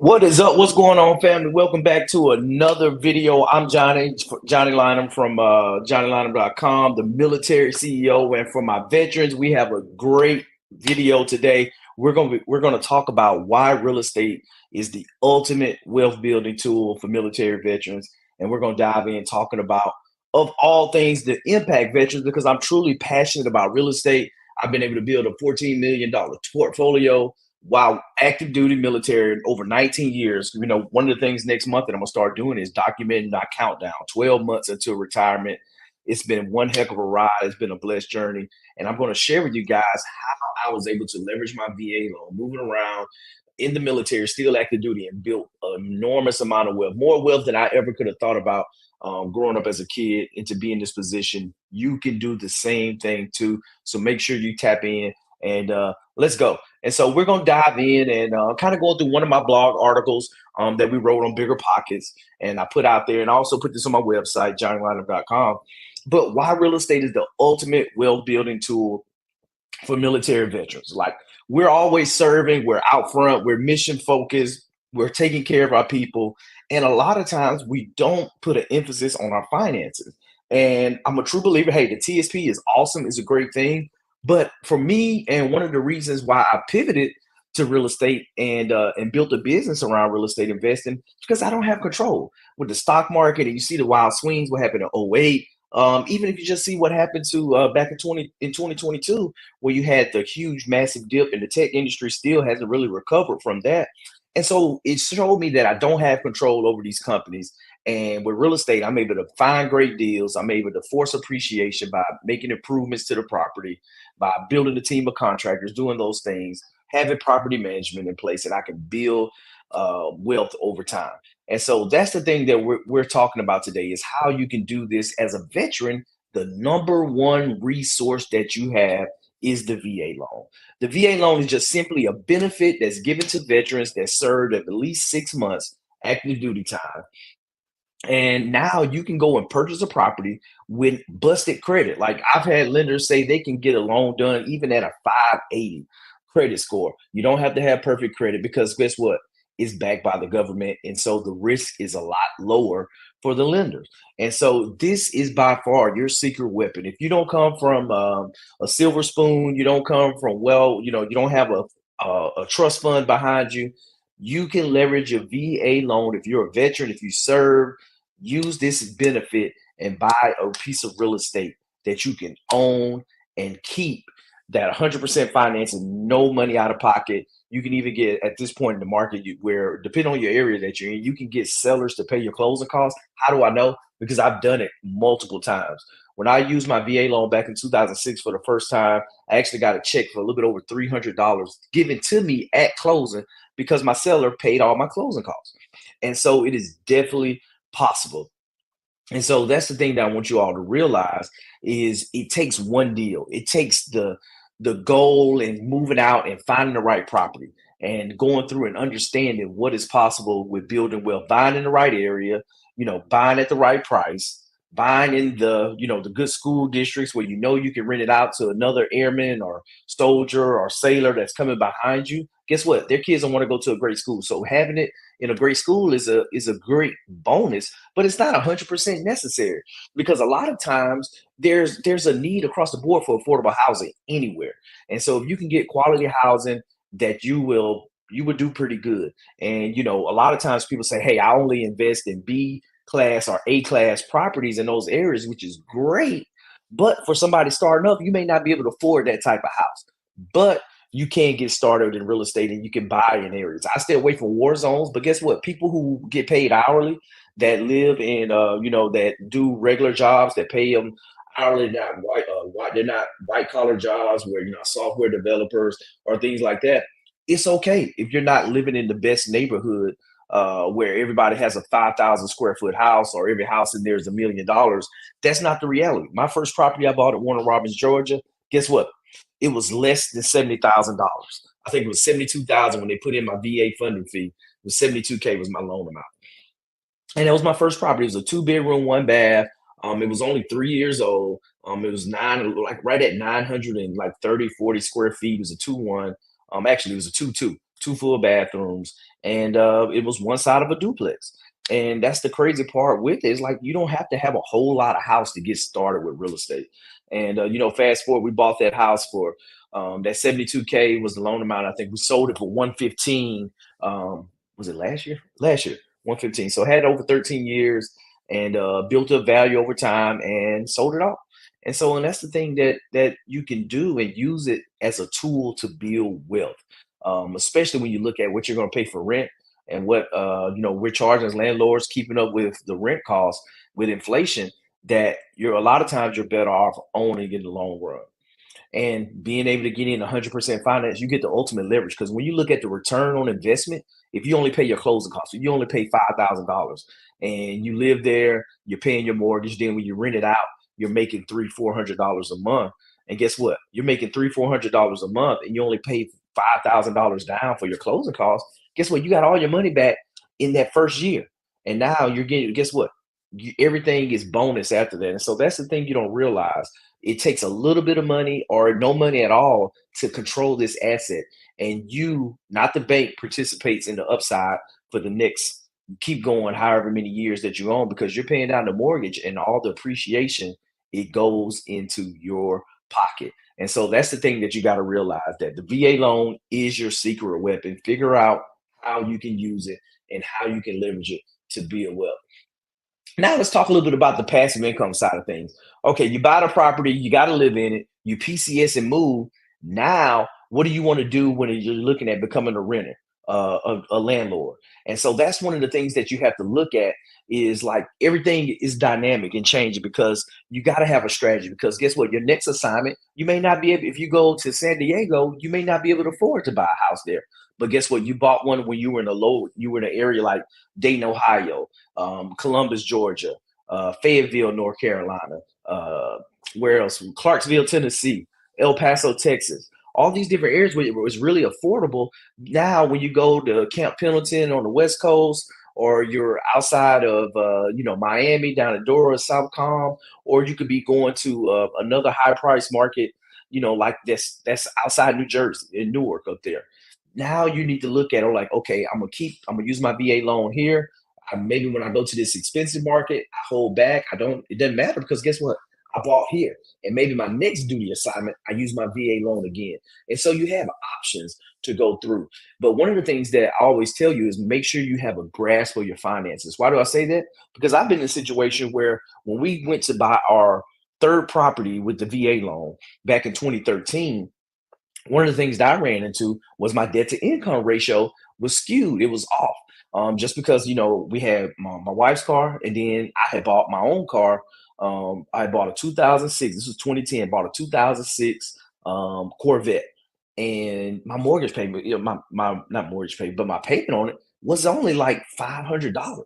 What is up? What's going on, family? Welcome back to another video. I'm Johnny Lynham from JohnnyLynham.com, the military CEO. And for my veterans, we have a great video today. We're gonna talk about why real estate is the ultimate wealth building tool for military veterans, and we're gonna dive in talking about, of all things, the impact veterans, because I'm truly passionate about real estate. I've been able to build a $14 million portfolio while active duty military over 19 years. One of the things next month that I'm gonna start doing is documenting my countdown, 12 months until retirement. It's been one heck of a ride. It's been a blessed journey. And I'm going to share with you guys how I was able to leverage my VA loan, moving around in the military, still active duty, and built an enormous amount of wealth, more wealth than I ever could have thought about growing up as a kid. And to be in this position, you can do the same thing too. So make sure you tap in and let's go. And so we're going to dive in and kind of go through one of my blog articles that we wrote on Bigger Pockets. And I put out there, and I also put this on my website, JohnnyLynham.com. But why real estate is the ultimate wealth building tool for military veterans. Like, we're always serving, we're out front, we're mission focused, we're taking care of our people. And a lot of times we don't put an emphasis on our finances. And I'm a true believer, hey, the TSP is awesome, it's a great thing. But for me, and one of the reasons why I pivoted to real estate and built a business around real estate investing, because I don't have control with the stock market. And you see the wild swings, what happened in '08. Even if you just see what happened to back in 2022, where you had the huge massive dip, and the tech industry still hasn't really recovered from that. And so it showed me that I don't have control over these companies. And with real estate, I'm able to find great deals. I'm able to force appreciation by making improvements to the property, by building a team of contractors, doing those things, having property management in place, and I can build wealth over time. And so that's the thing that we're talking about today, is how you can do this as a veteran. The number one resource that you have is the VA loan. The VA loan is just simply a benefit that's given to veterans that served at least 6 months active duty time. And now you can go and purchase a property with busted credit. Like, I've had lenders say they can get a loan done even at a 580 credit score. You don't have to have perfect credit, because guess what? It's backed by the government. And so the risk is a lot lower for the lenders. And so this is by far your secret weapon. If you don't come from a silver spoon, you don't come from, well, you don't have a trust fund behind you, you can leverage your VA loan. If you're a veteran, if you serve, use this benefit and buy a piece of real estate that you can own and keep, that 100% financing, no money out of pocket. You can even get, at this point in the market, where, depending on your area that you're in, you can get sellers to pay your closing costs. How do I know? Because I've done it multiple times. When I used my VA loan back in 2006 for the first time, I actually got a check for a little bit over $300 given to me at closing, because my seller paid all my closing costs. And so it is definitely possible. And so that's the thing that I want you all to realize, is it takes one deal. It takes the goal and moving out and finding the right property and going through and understanding what is possible with building wealth, buying in the right area, buying at the right price, buying in the good school districts where you can rent it out to another airman or soldier or sailor that's coming behind you. Guess what? Their kids don't want to go to a great school. So having it in a great school is a great bonus, but it's not 100% necessary, because a lot of times there's a need across the board for affordable housing anywhere. And so if you can get quality housing, that you would do pretty good. And a lot of times people say, hey, I only invest in B class or A class properties in those areas, which is great. But for somebody starting up, you may not be able to afford that type of house. But you can get started in real estate, and you can buy in areas. I stay away from war zones, but guess what? People who get paid hourly, that live in, that do regular jobs that pay them hourly, not they're not white collar jobs where, software developers or things like that. It's okay if you're not living in the best neighborhood, where everybody has a 5,000 square foot house, or every house in there is $1 million. That's not the reality. My first property I bought at Warner Robins, Georgia, guess what? It was less than $70,000. I think it was 72,000 when they put in my VA funding fee. It was 72K was my loan amount. And that was my first property. It was a 2 bedroom, 1 bath. It was only 3 years old. It was right at 930, 40 square feet. It was a 2-1. Actually, it was a 2-2. two full bathrooms, and it was one side of a duplex. And that's the crazy part with it. It's like you don't have to have a whole lot of house to get started with real estate. And fast forward, we bought that house for that 72K was the loan amount. I think we sold it for 115. Was it last year? Last year, 115. So had over 13 years and built up value over time and sold it off. And that's the thing that you can do and use it as a tool to build wealth, especially when you look at what you're going to pay for rent and what we're charging as landlords, keeping up with the rent costs with inflation. That you're a lot of times you're better off owning in the long run and being able to get in 100% finance. You get the ultimate leverage because when you look at the return on investment, if you only pay your closing costs, if you only pay $5,000 and you live there, you're paying your mortgage. Then when you rent it out, you're making $300-400 a month. And guess what? You're making $300-400 a month, and you only pay $5,000 down for your closing costs. Guess what? You got all your money back in that first year, and now you're getting. Guess what? Everything is bonus after that. And so that's the thing you don't realize. It takes a little bit of money or no money at all to control this asset. And you, not the bank, participates in the upside for the next keep going however many years that you own because you're paying down the mortgage and all the appreciation, it goes into your pocket. And so that's the thing that you got to realize that the VA loan is your secret weapon. Figure out how you can use it and how you can leverage it to build wealth. Now let's talk a little bit about the passive income side of things. Okay, you buy the property, you got to live in it, you PCS and move. Now, what do you want to do when you're looking at becoming a renter, a landlord? And so that's one of the things that you have to look at is like everything is dynamic and changing because you got to have a strategy. Because guess what? Your next assignment, you may not be able, if you go to San Diego, you may not be able to afford to buy a house there. But guess what? You bought one when you were in an area like Dayton, Ohio, Columbus, Georgia, Fayetteville, North Carolina, where else? Clarksville, Tennessee, El Paso, Texas. All these different areas where it was really affordable. Now, when you go to Camp Pendleton on the West Coast, or you're outside of Miami, down in Dora, South Com, or you could be going to another high price market, like that's outside New Jersey in Newark up there. Now you need to look at it like, okay, I'm gonna use my VA loan here. Maybe when I go to this expensive market, I hold back. It doesn't matter because guess what? I bought here. And maybe my next duty assignment, I use my VA loan again. And so you have options to go through. But one of the things that I always tell you is make sure you have a grasp of your finances. Why do I say that? Because I've been in a situation where when we went to buy our third property with the VA loan back in 2013, one of the things that I ran into was my debt to income ratio was skewed. It was off. Just because we had my wife's car, and then I had bought my own car. I bought a 2006. This was 2010. Bought a 2006 Corvette, and my mortgage payment, my not mortgage payment, but my payment on it was only like $500.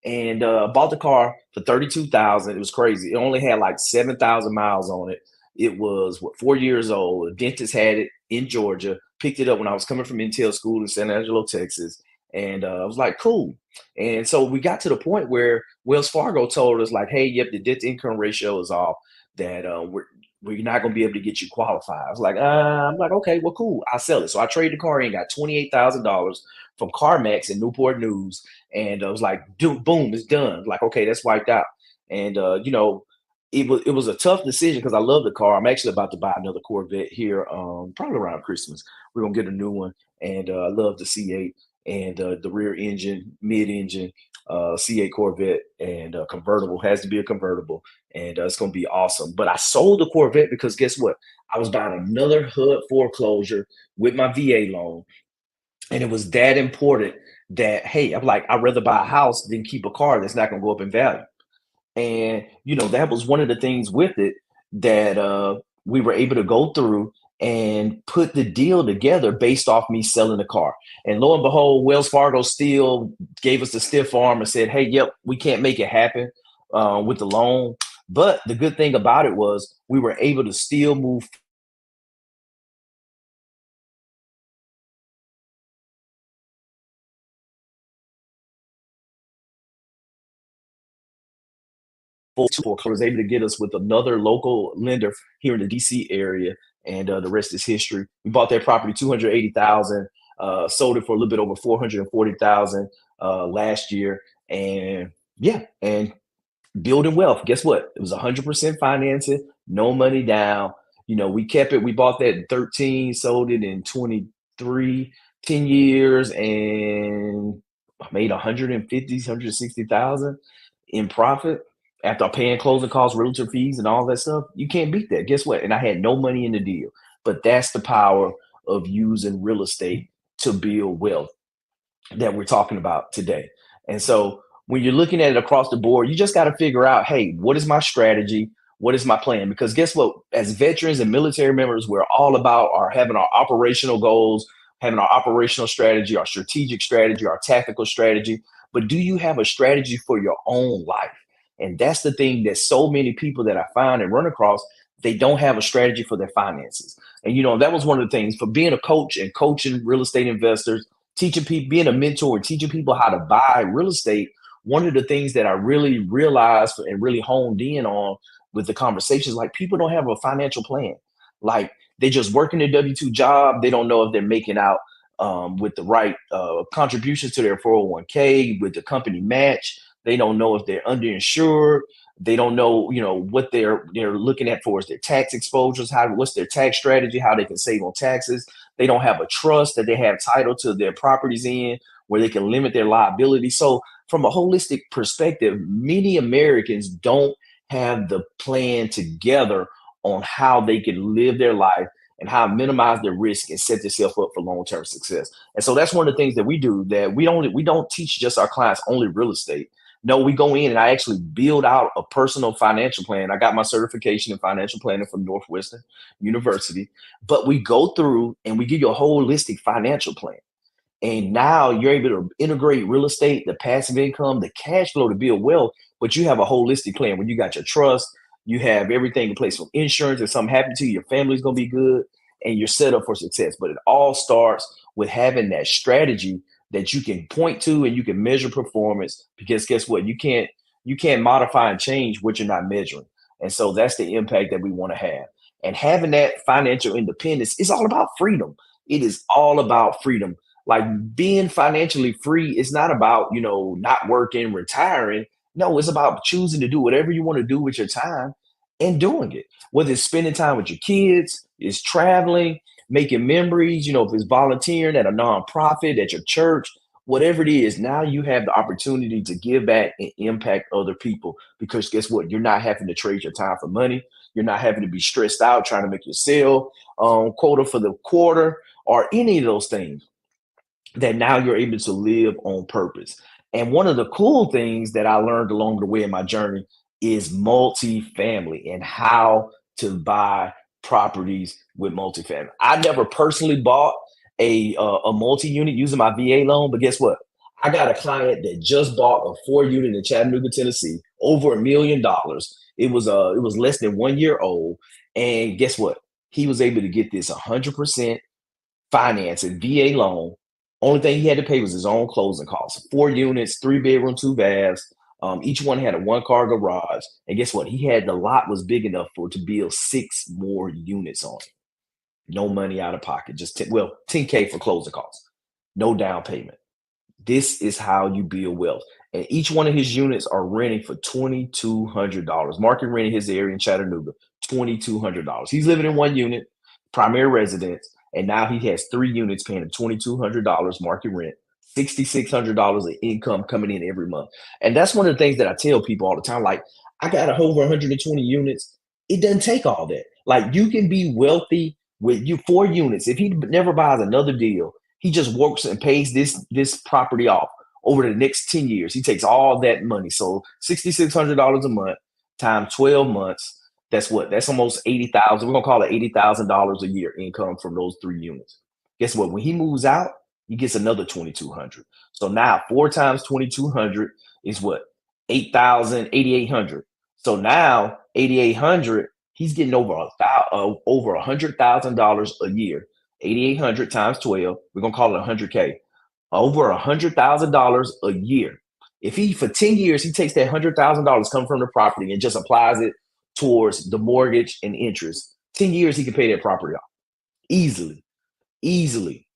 And bought the car for 32,000. It was crazy. It only had like 7,000 miles on it. It was 4 years old. A dentist had it in Georgia. Picked it up when I was coming from Intel school in San Angelo, Texas, and I was like, cool. And so we got to the point where Wells Fargo told us, like, hey, yep, the debt to income ratio is off. That we're not going to be able to get you qualified. I was like, I'm like, okay, well, cool. I'll sell it. So I traded the car in, got $28,000 from CarMax in Newport News, and I was like, dude, boom, it's done. Like, okay, that's wiped out. And it was a tough decision because I love the car. I'm actually about to buy another Corvette here, probably around Christmas. We're gonna get a new one, and I love the C8 and the rear engine, mid engine C8 Corvette, and convertible has to be a convertible, and it's gonna be awesome. But I sold the Corvette because guess what? I was buying another HUD foreclosure with my VA loan, and it was that important that hey, I'm like, I'd rather buy a house than keep a car that's not gonna go up in value. And that was one of the things with it that we were able to go through and put the deal together based off me selling the car. And lo and behold, Wells Fargo still gave us the stiff arm and said, hey, yep, we can't make it happen with the loan. But the good thing about it was we were able to still move full foreclosure, was able to get us with another local lender here in the DC area, and the rest is history. We bought that property 280,000. Sold it for a little bit over 440,000 last year, and yeah, and building wealth. Guess what? It was 100% financing, no money down. We kept it. We bought that in 13, sold it in 23, 10 years, and made 150, 160,000 in profit after paying closing costs, realtor fees, and all that stuff. You can't beat that. Guess what? And I had no money in the deal. But that's the power of using real estate to build wealth that we're talking about today. And so when you're looking at it across the board, you just got to figure out, hey, what is my strategy? What is my plan? Because guess what? As veterans and military members, we're all about having our operational goals, having our operational strategy, our strategic strategy, our tactical strategy. But do you have a strategy for your own life? And that's the thing that so many people that I find and run across, they don't have a strategy for their finances. And that was one of the things for being a coach and coaching real estate investors, teaching people, being a mentor, and teaching people how to buy real estate. One of the things that I really realized and really honed in on with the conversations, like people don't have a financial plan. Like they just working a W-2 job. They don't know if they're making out with the right contributions to their 401k, with the company match. They don't know if they're underinsured. They don't know, what they're looking at for is their tax exposures, what's their tax strategy, how they can save on taxes. They don't have a trust that they have title to their properties in where they can limit their liability. So from a holistic perspective, many Americans don't have the plan together on how they can live their life and how to minimize their risk and set themselves up for long-term success. And so that's one of the things that we do, that we don't teach just our clients only real estate. No, we go in and I actually build out a personal financial plan. I got my certification in financial planning from Northwestern University, but we go through and we give you a holistic financial plan. And now you're able to integrate real estate, the passive income, the cash flow to build wealth, but you have a holistic plan when you got your trust, you have everything in place from insurance. If something happens to you, your family's going to be good and you're set up for success. But it all starts with having that strategy that you can point to and you can measure performance, because guess what? You can't modify and change what you're not measuring. And so that's the impact that we want to have. And having that financial independence is all about freedom. It is all about freedom. Like being financially free is not about, not working, retiring. No, it's about choosing to do whatever you want to do with your time and doing it. Whether it's spending time with your kids, it's traveling, making memories, if it's volunteering at a nonprofit, at your church, whatever it is, now you have the opportunity to give back and impact other people. Because guess what? You're not having to trade your time for money. You're not having to be stressed out trying to make your sale quota for the quarter or any of those things, that now you're able to live on purpose. And one of the cool things that I learned along the way in my journey is multifamily and how to buy properties with multifamily. I never personally bought a multi-unit using my VA loan, but guess what? I got a client that just bought a 4-unit in Chattanooga, Tennessee, over $1 million. It was less than 1 year old, and guess what? He was able to get this 100% financing VA loan. Only thing he had to pay was his own closing costs. 4 units, 3 bedroom, 2 baths. Each one had a 1-car garage. And guess what? The lot was big enough to build 6 more units on it. No money out of pocket, just 10K for closing costs. No down payment. This is how you build wealth. And each one of his units are renting for $2,200. Market rent in his area in Chattanooga, $2,200. He's living in 1 unit, primary residence, and now he has 3 units paying him $2,200 market rent, $6,600 of income coming in every month. And that's one of the things that I tell people all the time. Like, I got over 120 units. It doesn't take all that. Like, you can be wealthy with 4 units. If he never buys another deal, he just works and pays this property off over the next 10 years. He takes all that money. So $6,600 a month times 12 months. That's what? That's almost 80,000. We're gonna call it $80,000 a year income from those 3 units. Guess what? When he moves out, he gets another 2,200. So now 4 times 2,200 is what? 8,000, 8,800. So now 8,800, he's getting over $100,000 a year. 8,800 times 12, we're gonna call it 100K. Over $100,000 a year. If he for 10 years he takes that $100,000 come from the property and just applies it towards the mortgage and interest, 10 years he can pay that property off easily, easily.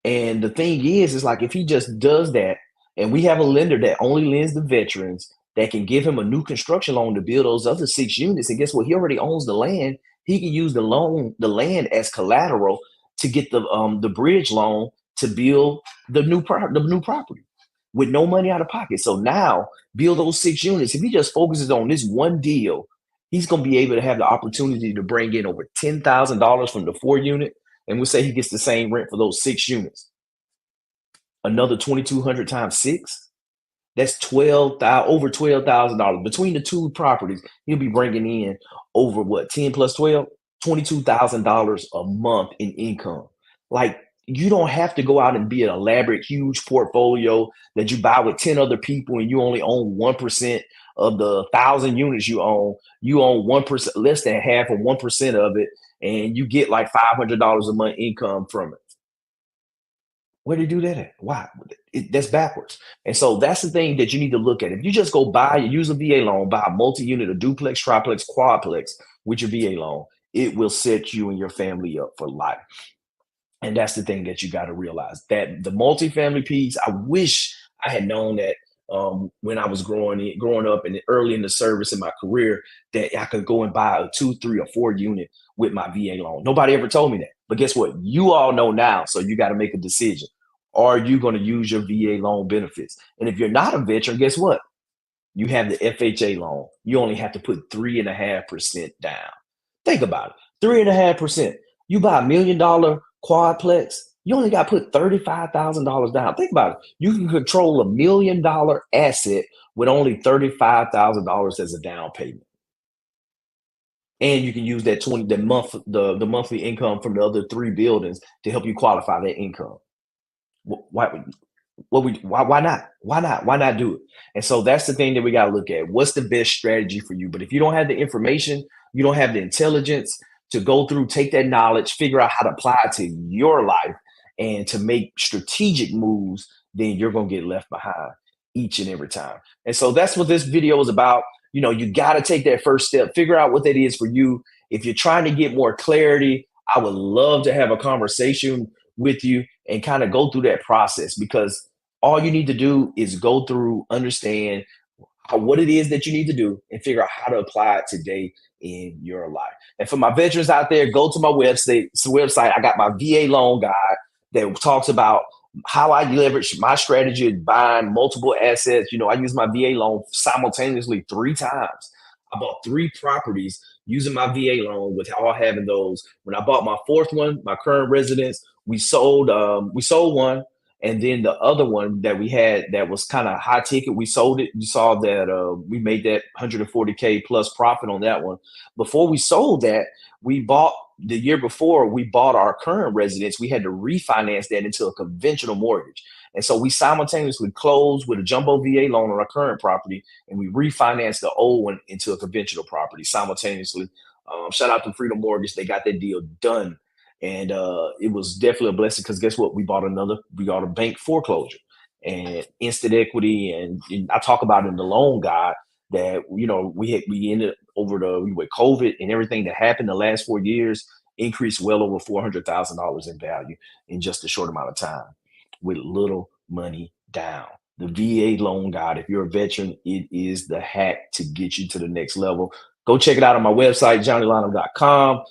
And the thing is like if he just does that, and we have a lender that only lends the veterans that can give him a new construction loan to build those other 6 units. And guess what? He already owns the land. He can use the land as collateral to get the bridge loan to build the new property with no money out of pocket. So now build those 6 units. If he just focuses on this one deal, he's going to be able to have the opportunity to bring in over $10,000 from the 4 unit. And we'll say he gets the same rent for those 6 units. Another 2,200 times six, that's 12,000, over $12,000 between the two properties. He'll be bringing in over what, 10 plus 12, $22,000 a month in income. Like, you don't have to go out and be an elaborate, huge portfolio that you buy with 10 other people and you only own 1% of the 1,000 units you own. You own 1%, less than half of 1% of it, and you get like $500 a month income from it. Where do you do that at? Why? That's backwards. And so that's the thing that you need to look at. If you just go buy, use a VA loan, buy a multi-unit, a duplex, triplex, quadplex with your VA loan, it will set you and your family up for life. And that's the thing that you got to realize, that the multifamily piece, I wish I had known that when I was growing up and early in the service in my career, that I could go and buy a 2, 3, or 4 unit with my VA loan. Nobody ever told me that. But guess what? You all know now. So you got to make a decision. Are you going to use your VA loan benefits? And if you're not a veteran, guess what? You have the FHA loan. You only have to put 3.5% down. Think about it. 3.5%. You buy $1 million quadplex, you only got to put $35,000 down. Think about it. You can control $1 million asset with only $35,000 as a down payment. And you can use that 20 the monthly income from the other three buildings to help you qualify that income. Why why not? Why not? Why not do it? And so that's the thing that we got to look at. What's the best strategy for you? But if you don't have the information, you don't have the intelligence to go through, take that knowledge, figure out how to apply it to your life and to make strategic moves, then you're going to get left behind each and every time. And so that's what this video is about. You got to take that first step, figure out what that is for you. If you're trying to get more clarity, I would love to have a conversation with you and kind of go through that process, because all you need to do is go through, understand what it is that you need to do, and figure out how to apply it today in your life. And for my veterans out there, go to my website. It's a website. I got my VA loan guide that talks about how I leverage my strategy of buying multiple assets. I use my VA loan simultaneously 3 times. I bought 3 properties using my VA loan, with all having those. When I bought my fourth one, my current residence, we sold one, and then the other one that we had that was kind of high ticket, we sold it. You saw that we made that 140K plus profit on that one. Before we sold that, we bought the year before we bought our current residence. We had to refinance that into a conventional mortgage. And so we simultaneously closed with a jumbo VA loan on our current property, and we refinanced the old one into a conventional property simultaneously. Shout out to Freedom Mortgage. They got that deal done. And it was definitely a blessing, because guess what? We bought a bank foreclosure and instant equity. And I talk about in the loan guide that, we ended over with COVID and everything that happened the last 4 years, increased well over $400,000 in value in just a short amount of time with little money down. The VA loan guide, if you're a veteran, it is the hack to get you to the next level. Go check it out on my website, johnnylynham.com.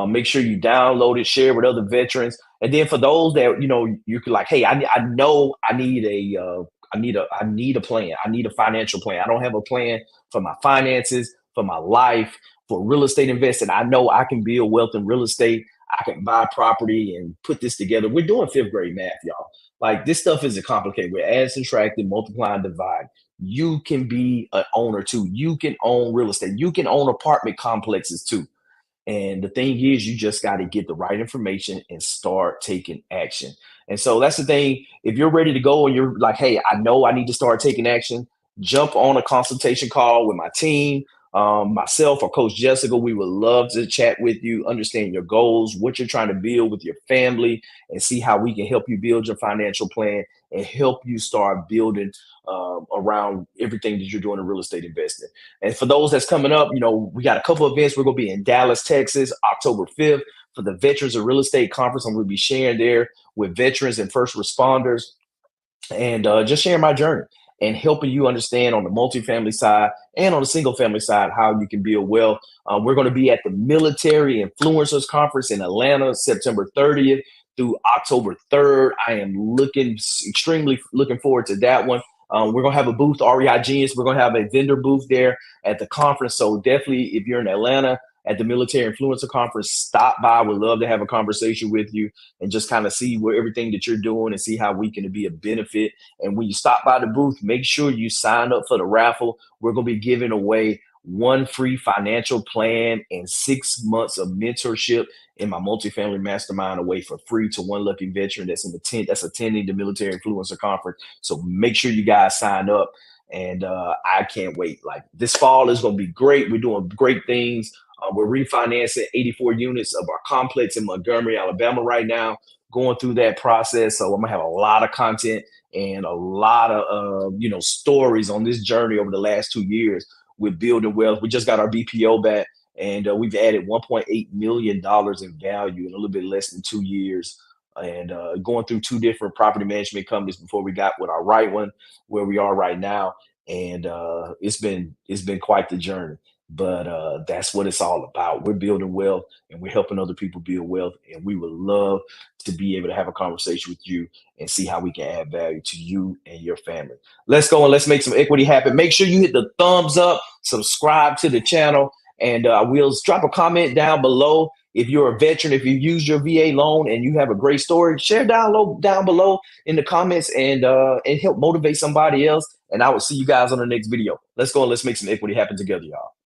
Make sure you download it, share with other veterans. And then for those that, you could like, hey, I know I need a plan. I need a financial plan. I don't have a plan for my finances, for my life, for real estate investing. I know I can build wealth in real estate. I can buy property and put this together. We're doing fifth grade math, y'all. Like, this stuff isn't complicated. We're adding, subtracting, multiplying, divide. You can be an owner too. You can own real estate. You can own apartment complexes too. And the thing is, you just got to get the right information and start taking action. And so that's the thing. If you're ready to go and you're like, hey, I know I need to start taking action, jump on a consultation call with my team, myself or Coach Jessica. We would love to chat with you, understand your goals, what you're trying to build with your family, and see how we can help you build your financial plan and help you start building around everything that you're doing in real estate investing. And for those that's coming up, we got a couple of events. We're going to be in Dallas, Texas, October 5th. for the Veterans of Real Estate Conference. I'm going to be sharing there with veterans and first responders, and just sharing my journey and helping you understand on the multifamily side and on the single family side how you can build wealth. We're going to be at the Military Influencers Conference in Atlanta, September 30th through October 3rd. I am extremely looking forward to that one. We're going to have a booth, REI Genius. We're going to have a vendor booth there at the conference. So definitely, if you're in Atlanta at the Military Influencer Conference, stop by. We'd love to have a conversation with you and just kind of see where everything that you're doing and see how we can be a benefit. And when you stop by the booth, make sure you sign up for the raffle. We're going to be giving away one free financial plan and 6 months of mentorship in my multifamily mastermind away for free to one lucky veteran that's attending the Military Influencer Conference. So make sure you guys sign up. And I can't wait. Like, this fall is going to be great. We're doing great things. We're refinancing 84 units of our complex in Montgomery, Alabama right now, going through that process. So I'm gonna have a lot of content and a lot of stories on this journey over the last 2 years with building wealth. We just got our BPO back, and we've added $1.8 million in value in a little bit less than 2 years. And going through two different property management companies before we got with our right one where we are right now. And it's been quite the journey. But that's what it's all about. We're building wealth and we're helping other people build wealth. And we would love to be able to have a conversation with you and see how we can add value to you and your family. Let's go and let's make some equity happen. Make sure you hit the thumbs up, subscribe to the channel, and we'll drop a comment down below. If you're a veteran, if you used your VA loan and you have a great story, share down below in the comments and help motivate somebody else. And I will see you guys on the next video. Let's go and let's make some equity happen together, y'all.